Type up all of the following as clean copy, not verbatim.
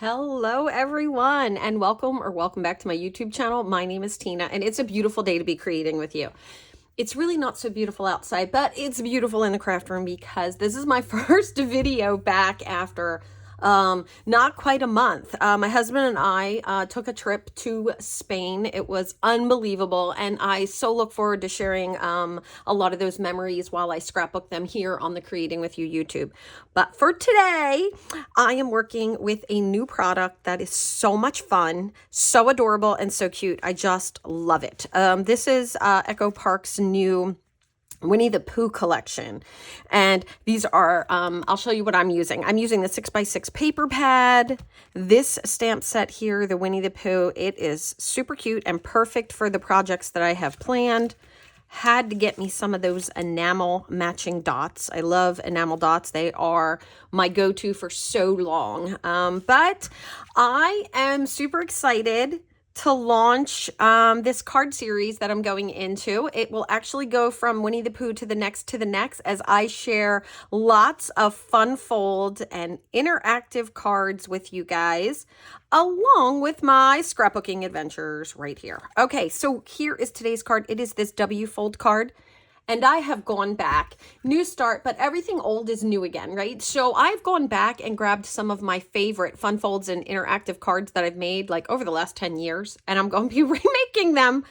Hello everyone, and welcome back to my YouTube channel. My name is Tina, and it's a beautiful day to be creating with you. It's really not so beautiful outside, but it's beautiful in the craft room because this is my first video back after not quite a month. My husband and I took a trip to Spain. It was unbelievable, and I so look forward to sharing a lot of those memories while I scrapbook them here on the Creating With You YouTube. But for today, I am working with a new product that is so much fun, so adorable, and so cute. I just love it. This is Echo Park's new Winnie the Pooh Collection. And these are, I'll show you what I'm using. I'm using the 6x6 paper pad. This stamp set here, the Winnie the Pooh, it is super cute and perfect for the projects that I have planned. Had to get me some of those enamel matching dots. I love enamel dots. They are my go-to for so long. But I am super excited to launch this card series that I'm going into. It will actually go from Winnie the Pooh to the next as I share lots of fun fold and interactive cards with you guys, along with my scrapbooking adventures right here. Okay, so here is today's card. It is this W fold card. And I have gone back, new start, but everything old is new again, right? So I've gone back and grabbed some of my favorite fun folds and interactive cards that I've made like over the last 10 years. And I'm going to be remaking them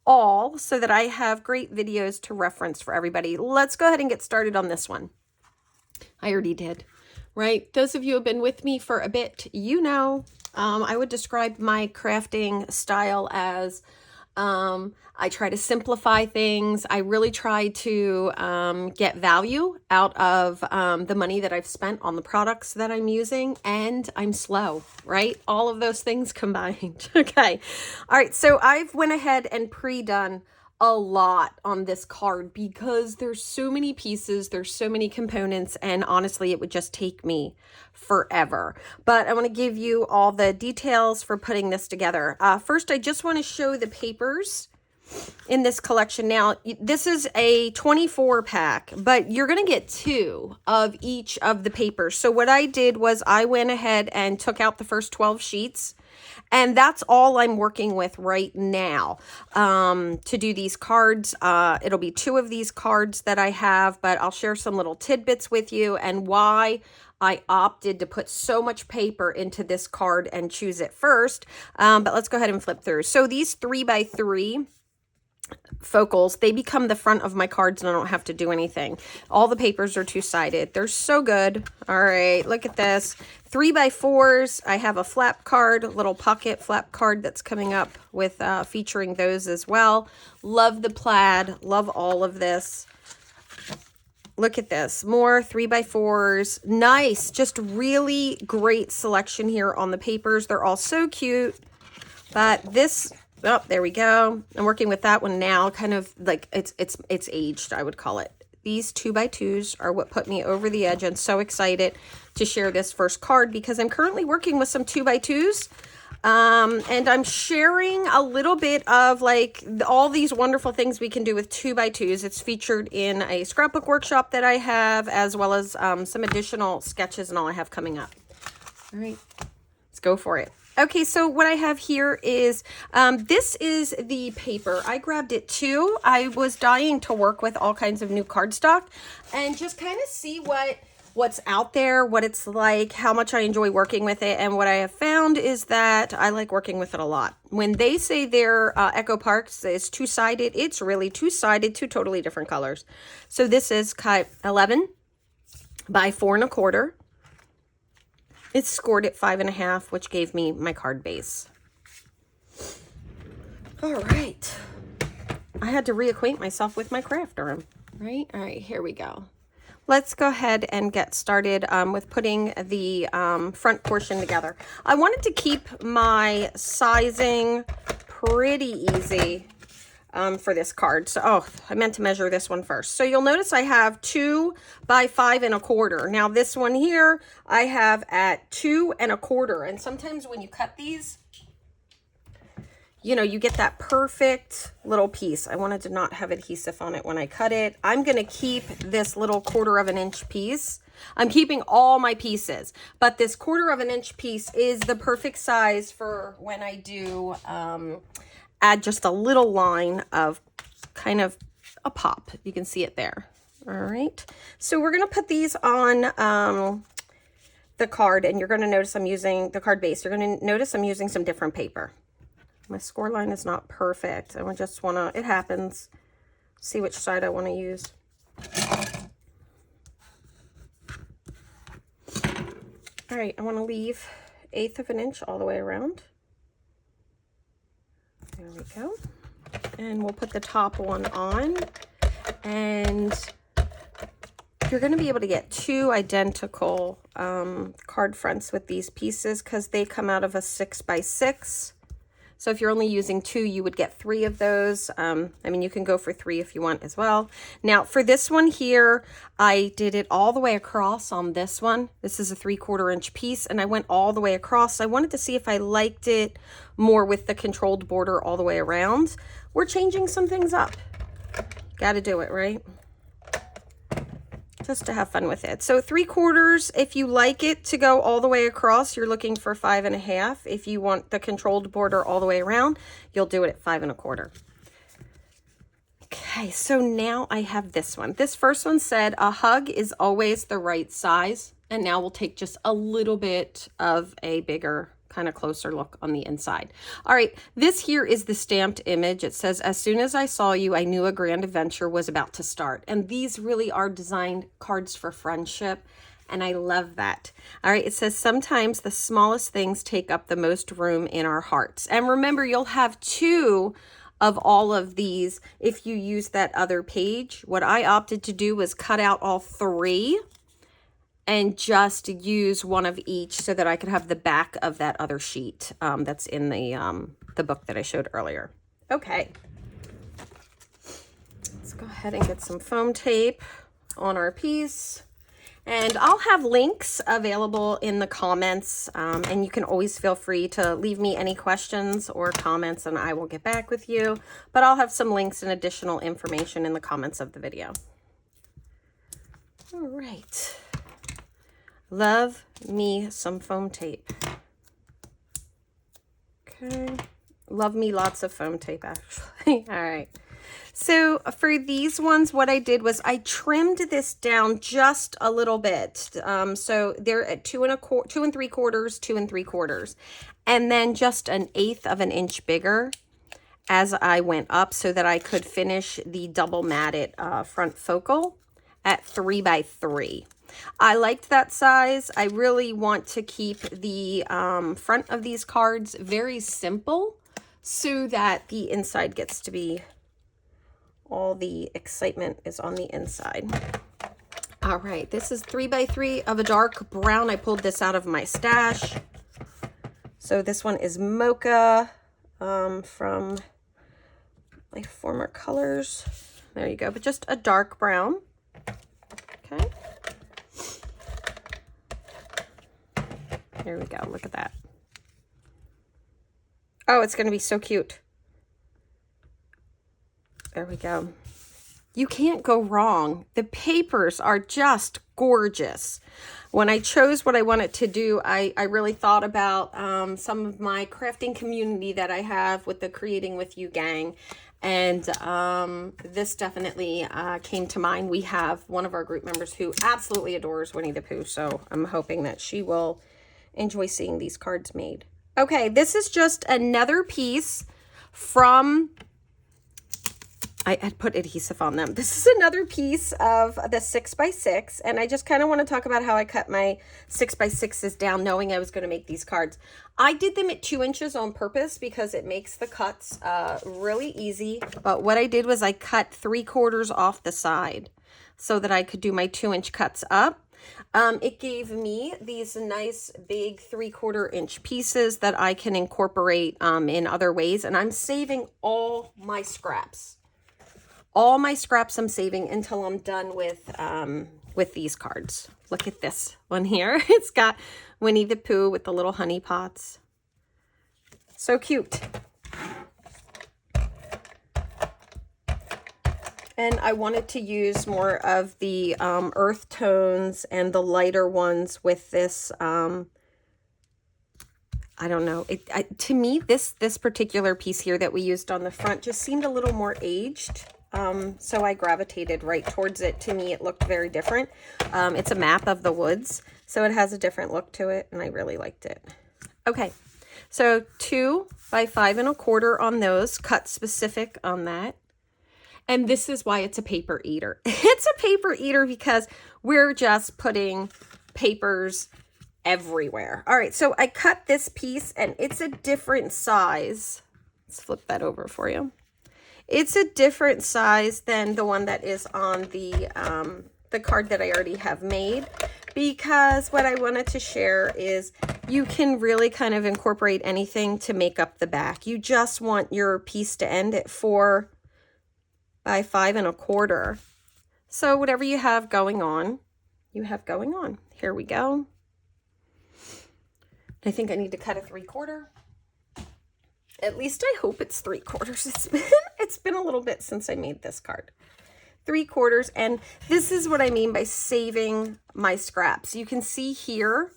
all so that I have great videos to reference for everybody. Let's go ahead and get started on this one. I already did, right? Those of you who have been with me for a bit, you know, I would describe my crafting style as I try to simplify things. I really try to get value out of the money that I've spent on the products that I'm using, and I'm slow, right? All of those things combined. Okay. All right. So I've went ahead and pre-done a lot on this card because there's so many pieces, there's so many components, and honestly, it would just take me forever. But I want to give you all the details for putting this together. First, I just want to show the papers in this collection. Now, this is a 24 pack, but you're going to get 2 of each of the papers. So what I did was I went ahead and took out the first 12 sheets. And that's all I'm working with right now to do these cards. It'll be 2 of these cards that I have, but I'll share some little tidbits with you and why I opted to put so much paper into this card and choose it first. But let's go ahead and flip through. So these 3x3 focals, they become the front of my cards and I don't have to do anything. All the papers are two-sided. They're so good. All right, look at this. 3x4s. I have a flap card, a little pocket flap card that's coming up with featuring those as well. Love the plaid. Love all of this. Look at this. More 3x4s. Nice. Just really great selection here on the papers. They're all so cute. But this... Oh, there we go. I'm working with that one now, kind of like it's aged, I would call it. These 2x2s are what put me over the edge. I'm so excited to share this first card because I'm currently working with some 2x2s. And I'm sharing a little bit of like all these wonderful things we can do with 2x2s. It's featured in a scrapbook workshop that I have, as well as some additional sketches and all I have coming up. All right, let's go for it. Okay, so what I have here is, this is the paper. I grabbed it too. I was dying to work with all kinds of new cardstock and just kind of see what's out there, what it's like, how much I enjoy working with it. And what I have found is that I like working with it a lot. When they say their Echo Parks is two-sided, it's really two-sided, 2 totally different colors. So this is cut 11 by 4 1/4. It's scored at 5 1/2, which gave me my card base. All right. I had to reacquaint myself with my craft arm, right? All right, here we go. Let's go ahead and get started with putting the front portion together. I wanted to keep my sizing pretty easy for this card. So, I meant to measure this one first. So you'll notice I have 2 by 5 1/4. Now this one here, I have at 2 1/4. And sometimes when you cut these, you know, you get that perfect little piece. I wanted to not have adhesive on it when I cut it. I'm going to keep this little 1/4 inch piece I'm keeping all my pieces, but this 1/4 of an inch piece is the perfect size for when I do add just a little line of kind of a pop. You can see it there. All right. So we're going to put these on the card, and you're going to notice I'm using the card base. You're going to notice I'm using some different paper. My score line is not perfect. I just want to, it happens, see which side I want to use. All right, I want to leave 1/8 of an inch all the way around. There we go. And we'll put the top one on, and you're going to be able to get 2 identical card fronts with these pieces because they come out of a 6x6. So if you're only using 2, you would get 3 of those. I mean, you can go for 3 if you want as well. Now for this one here, I did it all the way across on this one. This is a 3/4 inch piece, and I went all the way across. I wanted to see if I liked it more with the controlled border all the way around. We're changing some things up. Got to do it, right? Just to have fun with it. So 3/4, if you like it to go all the way across, you're looking for 5 1/2. If you want the controlled border all the way around, you'll do it at 5 1/4. Okay, so now I have this one. This first one said, a hug is always the right size. And now we'll take just a little bit of a bigger, kind of closer look on the inside. All right, this here is the stamped image. It says, as soon as I saw you, I knew a grand adventure was about to start. And these really are designed cards for friendship, and I love that. All right, it says, sometimes the smallest things take up the most room in our hearts. And remember, you'll have 2 of all of these if you use that other page. What I opted to do was cut out all 3 and just use 1 of each so that I could have the back of that other sheet that's in the book that I showed earlier. Okay. Let's go ahead and get some foam tape on our piece. And I'll have links available in the comments, and you can always feel free to leave me any questions or comments and I will get back with you. But I'll have some links and additional information in the comments of the video. All right. Love me some foam tape. Okay. Love me lots of foam tape, actually. All right. So for these ones, what I did was I trimmed this down just a little bit. So they're at 2 3/4, 2 3/4, and then just 1/8 of an inch bigger as I went up so that I could finish the double matted front focal at 3 by 3. I liked that size. I really want to keep the front of these cards very simple so that the inside gets to be, all the excitement is on the inside. All right, this is 3 by 3 of a dark brown. I pulled this out of my stash. So this one is mocha from my former colors. There you go, but just a dark brown. Okay. There we go. Look at that. Oh, it's going to be so cute. There we go. You can't go wrong. The papers are just gorgeous. When I chose what I wanted to do, I really thought about some of my crafting community that I have with the Creating With You gang. And this definitely came to mind. We have one of our group members who absolutely adores Winnie the Pooh. So I'm hoping that she will enjoy seeing these cards made. Okay, this is just another piece from, I had put adhesive on them. This is another piece of the 6x6, and I just kind of want to talk about how I cut my 6x6s down knowing I was going to make these cards. I did them at 2 inches on purpose because it makes the cuts really easy, but what I did was I cut 3/4 off the side so that I could do my 2-inch cuts up. It gave me these nice big 3/4 inch pieces that I can incorporate in other ways, and I'm saving all my scraps. All my scraps I'm saving until I'm done with these cards. Look at this one here. It's got Winnie the Pooh with the little honey pots. So cute. And I wanted to use more of the earth tones and the lighter ones with this, I don't know. To me, this particular piece here that we used on the front just seemed a little more aged. So I gravitated right towards it. To me, it looked very different. It's a map of the woods, so it has a different look to it, and I really liked it. Okay, so 2 by 5 1/4 on those, cut specific on that. And this is why it's a paper eater. It's a paper eater because we're just putting papers everywhere. All right, so I cut this piece and it's a different size. Let's flip that over for you. It's a different size than the one that is on the card that I already have made, because what I wanted to share is you can really kind of incorporate anything to make up the back. You just want your piece to end at 4 by 5 1/4. So whatever you have going on, you have going on. Here we go. I think I need to cut a 3/4. At least I hope it's 3/4. It's been a little bit since I made this card. 3/4, and this is what I mean by saving my scraps. You can see here,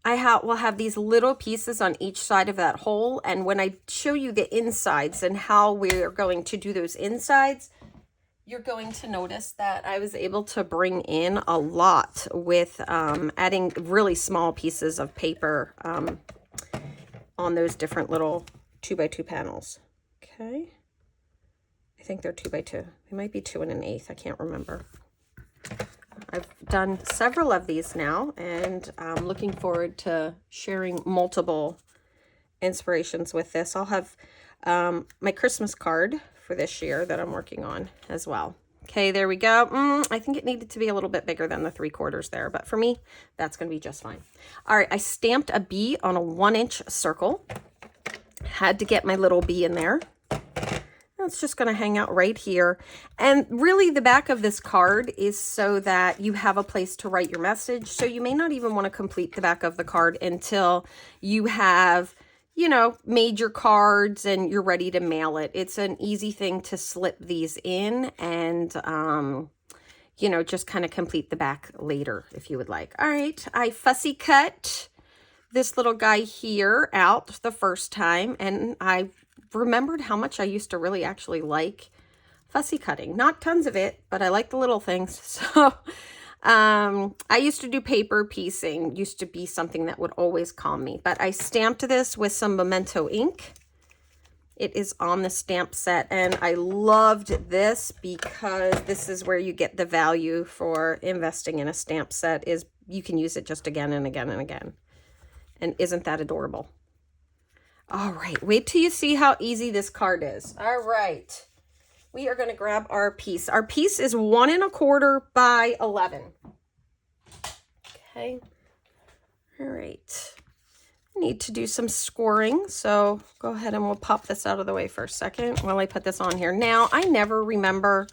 will have these little pieces on each side of that hole, and when I show you the insides and how we're going to do those insides, you're going to notice that I was able to bring in a lot with adding really small pieces of paper on those different little 2 by 2 panels. Okay. I think they're 2 by 2. They might be 2 1/8. I can't remember. I've done several of these now, and I'm looking forward to sharing multiple inspirations with this. I'll have my Christmas card for this year that I'm working on as well. Okay, there we go. I think it needed to be a little bit bigger than the 3/4 there, but for me, that's going to be just fine. All right, I stamped a bee on a 1-inch circle. Had to get my little bee in there. It's just going to hang out right here. And really the back of this card is so that you have a place to write your message. So you may not even want to complete the back of the card until you have, you know, made your cards and you're ready to mail it. It's an easy thing to slip these in and, you know, just kind of complete the back later if you would like. All right, I fussy cut this little guy here out the first time, and I remembered how much I used to really actually like fussy cutting. Not tons of it, but I like the little things. So I used to do paper piecing, used to be something that would always calm me, but I stamped this with some Memento ink. It is on the stamp set, and I loved this because this is where you get the value for investing in a stamp set, is you can use it just again and again and again. And isn't that adorable? All right, wait till you see how easy this card is. All right, we are going to grab our piece. Our piece is 1 1/4 by 11. Okay. All right. I need to do some scoring, so go ahead and we'll pop this out of the way for a second while I put this on here. Now, I never remember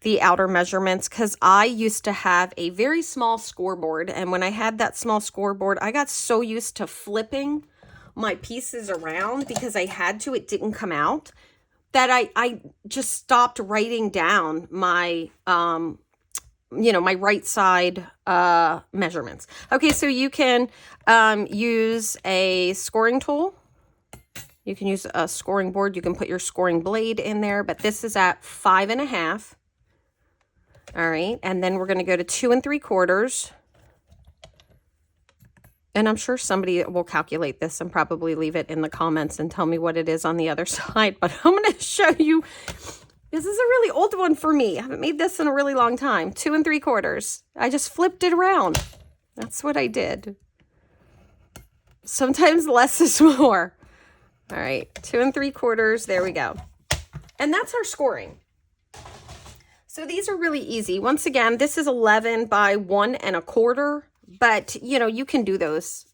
the outer measurements because I used to have a very small scoreboard, and when I had that small scoreboard, I got so used to flipping my pieces around because I had to, it didn't come out, that I just stopped writing down my, you know, my right side measurements. Okay, so you can use a scoring tool. You can use a scoring board. You can put your scoring blade in there, but this is at 5 1/2. All right, and then we're going to go to 2 3/4. And I'm sure somebody will calculate this and probably leave it in the comments and tell me what it is on the other side. But I'm going to show you. This is a really old one for me. I haven't made this in a really long time. 2 3/4. I just flipped it around. That's what I did. Sometimes less is more. All right, 2 3/4. There we go. And that's our scoring. So these are really easy. Once again, this is 11 by 1 1/4. But, you know, you can do those.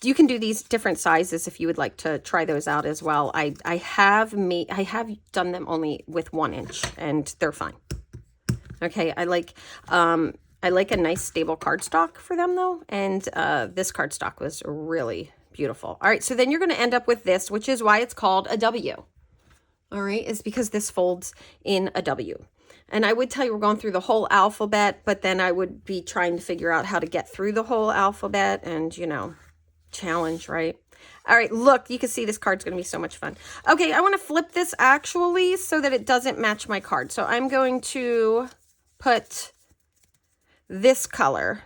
You can do these different sizes if you would like to try those out as well. I have done them only with 1 inch, and they're fine. Okay, I like a nice stable cardstock for them though, and this cardstock was really beautiful. All right, so then you're going to end up with this, which is why it's called a W. all right, is because this folds in a W. And I would tell you we're going through the whole alphabet, but then I would be trying to figure out how to get through the whole alphabet and, you know, challenge, right? All right, look, you can see this card's going to be so much fun. Okay, I want to flip this actually so that it doesn't match my card. So I'm going to put this color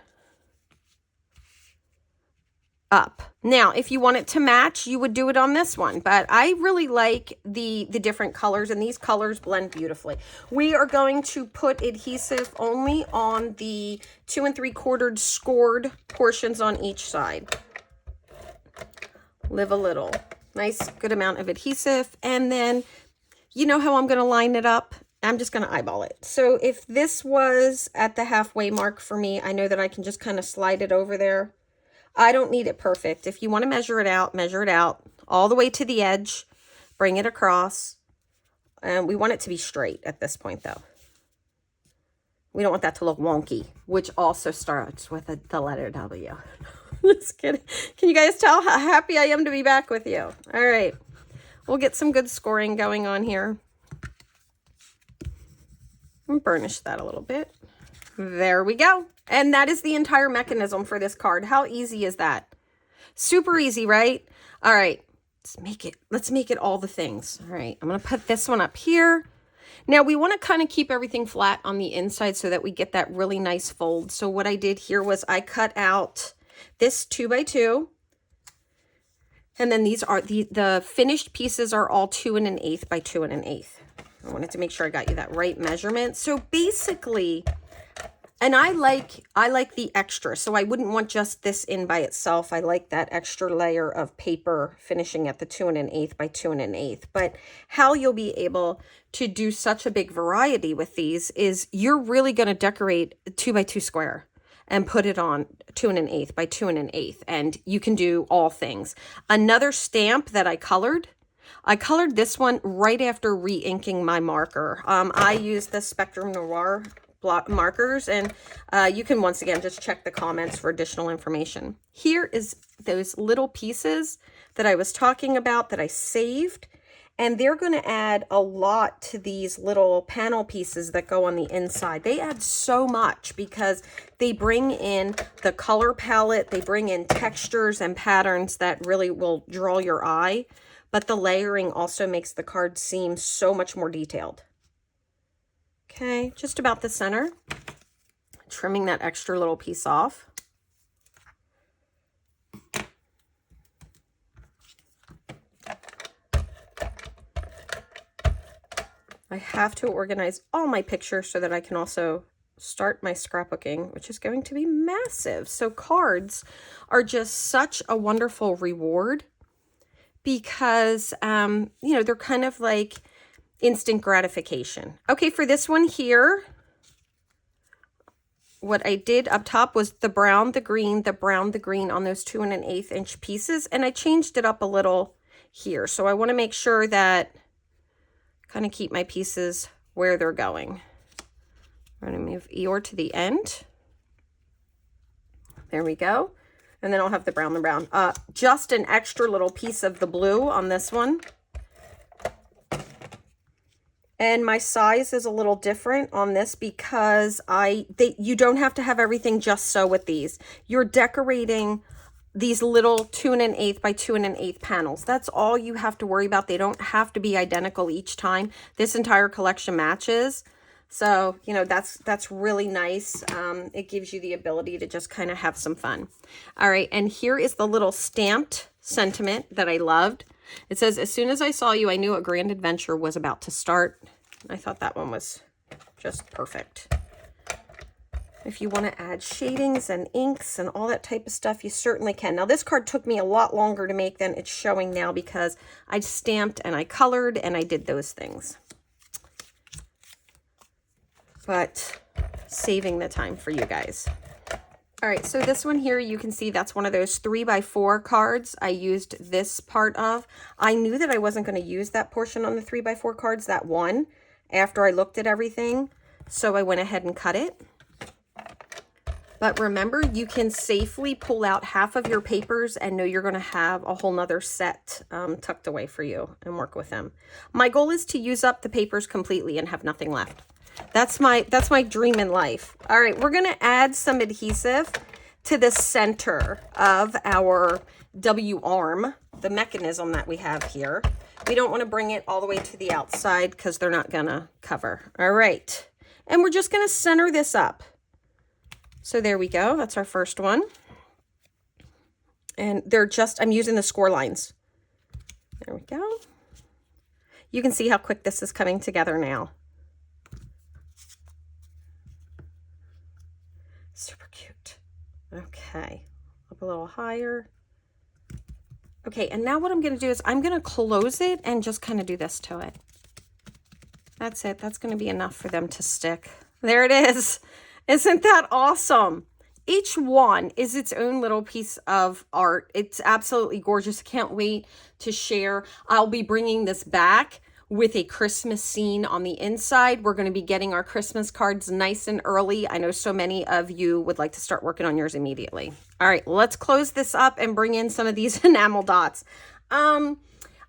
up. Now, if you want it to match, you would do it on this one, but I really like the different colors, and these colors blend beautifully. We are going to put adhesive only on the 2 3/4 scored portions on each side. Live a little. Nice, good amount of adhesive, and then you know how I'm going to line it up? I'm just going to eyeball it. So if this was at the halfway mark for me, I know that I can just kind of slide it over there. I don't need it perfect. If you want to measure it out all the way to the edge, bring it across. And we want it to be straight at this point though. We don't want that to look wonky, which also starts with the letter W. Just kidding. Can you guys tell how happy I am to be back with you? All right. We'll get some good scoring going on here. And burnish that a little bit. There we go. And that is the entire mechanism for this card. How easy is that? Super easy, right? All right, let's make it all the things. All right, I'm going to put this one up here. Now we want to kind of keep everything flat on the inside so that we get that really nice fold. So what I did here was I cut out this 2 by 2. And then these are the finished pieces are all 2 1/8 by 2 1/8. I wanted to make sure I got you that right measurement. So basically, and I like the extra, so I wouldn't want just this in by itself. I like that extra layer of paper finishing at the 2 1/8 by 2 1/8. But how you'll be able to do such a big variety with these is you're really going to decorate a 2 by 2 square and put it on 2 1/8 by 2 1/8, and you can do all things. Another stamp that I colored this one right after re-inking my marker. I used the Spectrum Noir block markers, and you can once again just check the comments for additional information. Here is those little pieces that I was talking about that I saved, and they're going to add a lot to these little panel pieces that go on the inside. They add so much because they bring in the color palette, they bring in textures and patterns that really will draw your eye, but the layering also makes the card seem so much more detailed. Okay, just about the center, trimming that extra little piece off. I have to organize all my pictures so that I can also start my scrapbooking, which is going to be massive. So cards are just such a wonderful reward because, you know, they're kind of like instant gratification. Okay, for this one here, what I did up top was the brown, the green, the brown, the green on those 2 1/8 inch pieces, and I changed it up a little here. So I want to make sure that kind of keep my pieces where they're going. I'm going to move Eeyore to the end. There we go. And then I'll have the brown, just an extra little piece of the blue on this one. And my size is a little different on this because you don't have to have everything just so with these. You're decorating these little 2 1/8 by 2 1/8 panels. That's all you have to worry about. They don't have to be identical each time. This entire collection matches. So, you know, that's really nice. It gives you the ability to just kind of have some fun. All right, and here is the little stamped sentiment that I loved. It says, as soon as I saw you, I knew a grand adventure was about to start. I thought that one was just perfect. If you want to add shadings and inks and all that type of stuff, you certainly can. Now, this card took me a lot longer to make than it's showing now because I stamped and I colored and I did those things. But saving the time for you guys. All right, so this one here, you can see that's one of those 3 by 4 cards I used this part of. I knew that I wasn't going to use that portion on the 3 by 4 cards, that one, after I looked at everything. So I went ahead and cut it. But remember, you can safely pull out half of your papers and know you're going to have a whole nother set tucked away for you and work with them. My goal is to use up the papers completely and have nothing left. That's my dream in life. All right, we're going to add some adhesive to the center of our W arm, the mechanism that we have here. We don't want to bring it all the way to the outside because they're not going to cover. All right, and we're just going to center this up. So there we go. That's our first one. And they're just, I'm using the score lines. There we go. You can see how quick this is coming together now. Super cute. Okay, up a little higher. Okay, and now what I'm going to do is I'm going to close it and just kind of do this to it. That's it. That's going to be enough for them to stick. There it is. Isn't that awesome? Each one is its own little piece of art. It's absolutely gorgeous. I can't wait to share. I'll be bringing this back with a Christmas scene on the inside. We're going to be getting our Christmas cards nice and early. I know so many of you would like to start working on yours immediately. All right, let's close this up and bring in some of these enamel dots.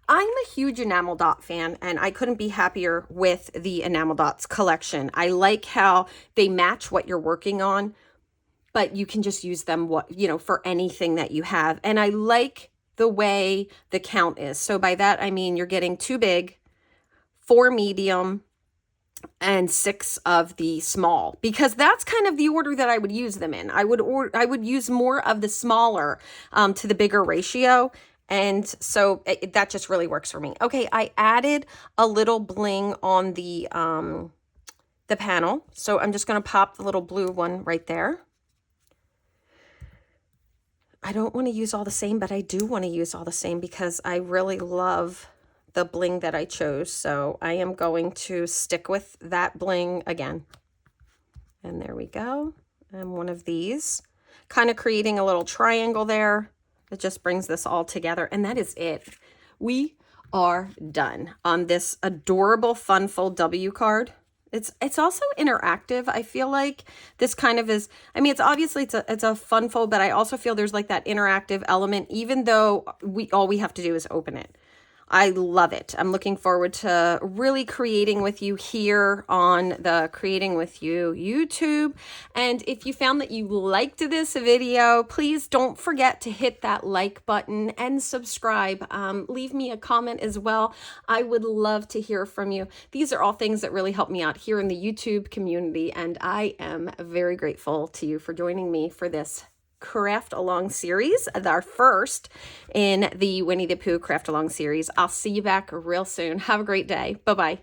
I'm a huge enamel dot fan, and I couldn't be happier with the enamel dots collection. I like how they match what you're working on, but you can just use them for anything that you have. And I like the way the count is. So by that, I mean you're getting 2 big, 4 medium, and 6 of the small, because that's kind of the order that I would use them in. I would use more of the smaller to the bigger ratio. And so that just really works for me. Okay, I added a little bling on the panel. So I'm just going to pop the little blue one right there. I don't want to use all the same, but I do want to use all the same because I really love the bling that I chose. So I am going to stick with that bling again. And there we go. And one of these, kind of creating a little triangle there. It just brings this all together, and that is it. We are done on this adorable Fun Fold W card. It's also interactive. I feel like this kind of is, I mean, it's obviously it's a fun fold, but I also feel there's like that interactive element, even though all we have to do is open it. I love it. I'm looking forward to really creating with you here on the Creating With You YouTube. And if you found that you liked this video, please don't forget to hit that like button and subscribe. Leave me a comment as well. I would love to hear from you. These are all things that really help me out here in the YouTube community, and I am very grateful to you for joining me for this craft along series, our first in the Winnie the Pooh craft along series. I'll see you back real soon. Have a great day. Bye-bye.